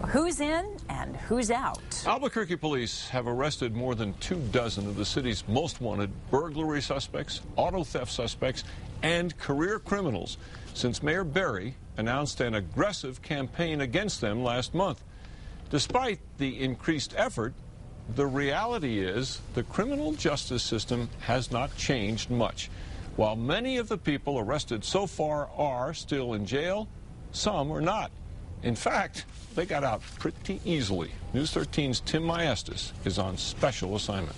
Who's in and who's out? Albuquerque police have arrested more than 24 of the city's most wanted burglary suspects, auto theft suspects, and career criminals since Mayor Berry announced an aggressive campaign against them last month. Despite the increased effort, the reality is the criminal justice system has not changed much. While many of the people arrested so far are still in jail, some are not. In fact, they got out pretty easily. News 13's Tim Maestas is on special assignment.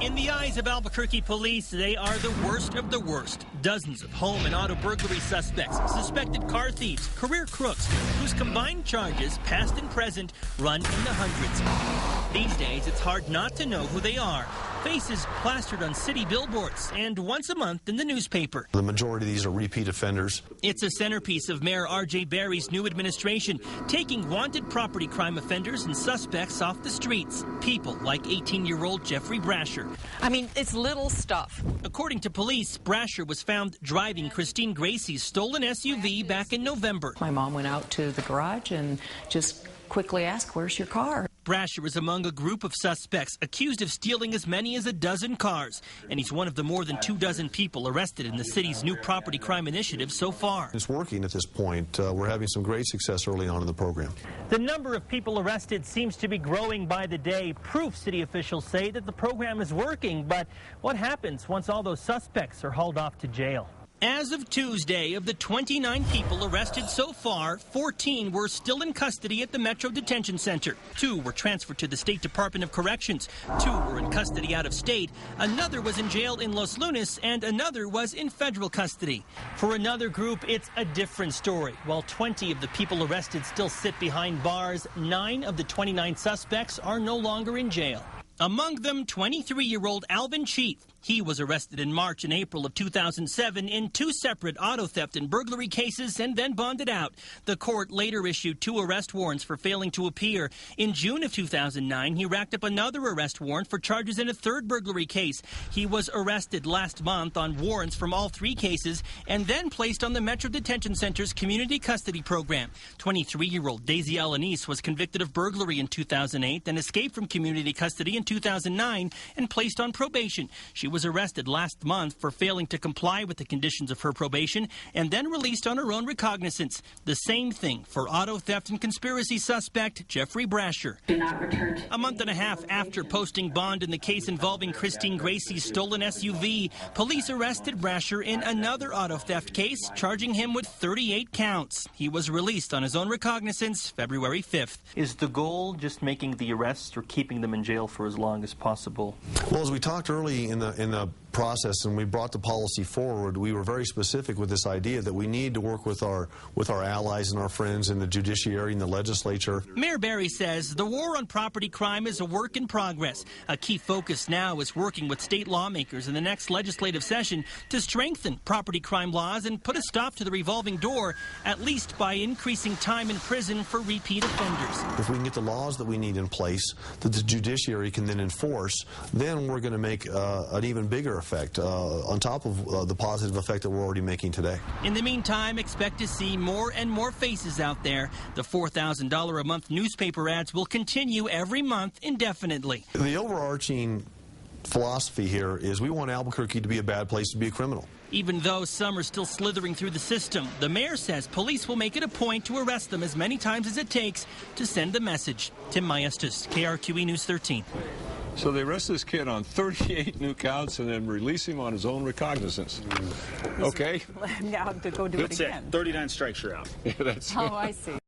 In the eyes of Albuquerque police, they are the worst of the worst. Dozens of home and auto burglary suspects, suspected car thieves, career crooks, whose combined charges, past and present, run in the hundreds. These days, it's hard not to know who they are. Faces plastered on city billboards and once a month in the newspaper. The majority of these are repeat offenders. It's a centerpiece of Mayor R.J. Berry's new administration, taking wanted property crime offenders and suspects off the streets. People like 18-year-old Jeffrey Brasher. I mean, it's little stuff. According to police, Brasher was found driving Christine Gracie's stolen SUV back in November. My mom went out to the garage and just quickly asked, "Where's your car?" Brasher is among a group of suspects accused of stealing as many as a dozen cars, and he's one of the more than 24 people arrested in the city's new property crime initiative so far. It's working at this point. We're having some great success early on in the program. The number of people arrested seems to be growing by the day. Proof, city officials say, that the program is working. But what happens once all those suspects are hauled off to jail? As of Tuesday, of the 29 people arrested so far, 14 were still in custody at the Metro Detention Center. 2 were transferred to the State Department of Corrections. 2 were in custody out of state. Another was in jail in Los Lunas, and another was in federal custody. For another group, it's a different story. While 20 of the people arrested still sit behind bars, 9 of the 29 suspects are no longer in jail. Among them, 23-year-old Alvin Chief. He was arrested in March and April of 2007 in 2 separate auto theft and burglary cases and then bonded out. The court later issued 2 arrest warrants for failing to appear. In June of 2009, he racked up another arrest warrant for charges in a 3rd burglary case. He was arrested last month on warrants from all 3 cases and then placed on the Metro Detention Center's community custody program. 23-year-old Daisy Alanis was convicted of burglary in 2008 and escaped from community custody in 2009 and placed on probation. She was arrested last month for failing to comply with the conditions of her probation and then released on her own recognizance. The same thing for auto theft and conspiracy suspect Jeffrey Brasher. A month and a half after posting bond in the case involving Christine Gracie's stolen SUV, police arrested Brasher in another auto theft case, charging him with 38 counts. He was released on his own recognizance February 5th. Is the goal just making the arrests or keeping them in jail for as long as possible? Well, as we talked early in the process and we brought the policy forward, we were very specific with this idea that we need to work with our allies and our friends in the judiciary and the legislature. Mayor Berry says the war on property crime is a work in progress. A key focus now is working with state lawmakers in the next legislative session to strengthen property crime laws and put a stop to the revolving door, at least by increasing time in prison for repeat offenders. If we can get the laws that we need in place that the judiciary can then enforce, then we're going to make an even bigger effect on top of the positive effect that we're already making today. In the meantime, expect to see more and more faces out there. The $4,000 a month newspaper ads will continue every month indefinitely. The overarching philosophy here is we want Albuquerque to be a bad place to be a criminal. Even though some are still slithering through the system, the mayor says police will make it a point to arrest them as many times as it takes to send the message. Tim Maestas, KRQE News 13. So they arrest this kid on 38 new counts and then release him on his own recognizance. Okay. Now to go do it again. 39 strikes, you're out. Yeah, that's Oh, I see.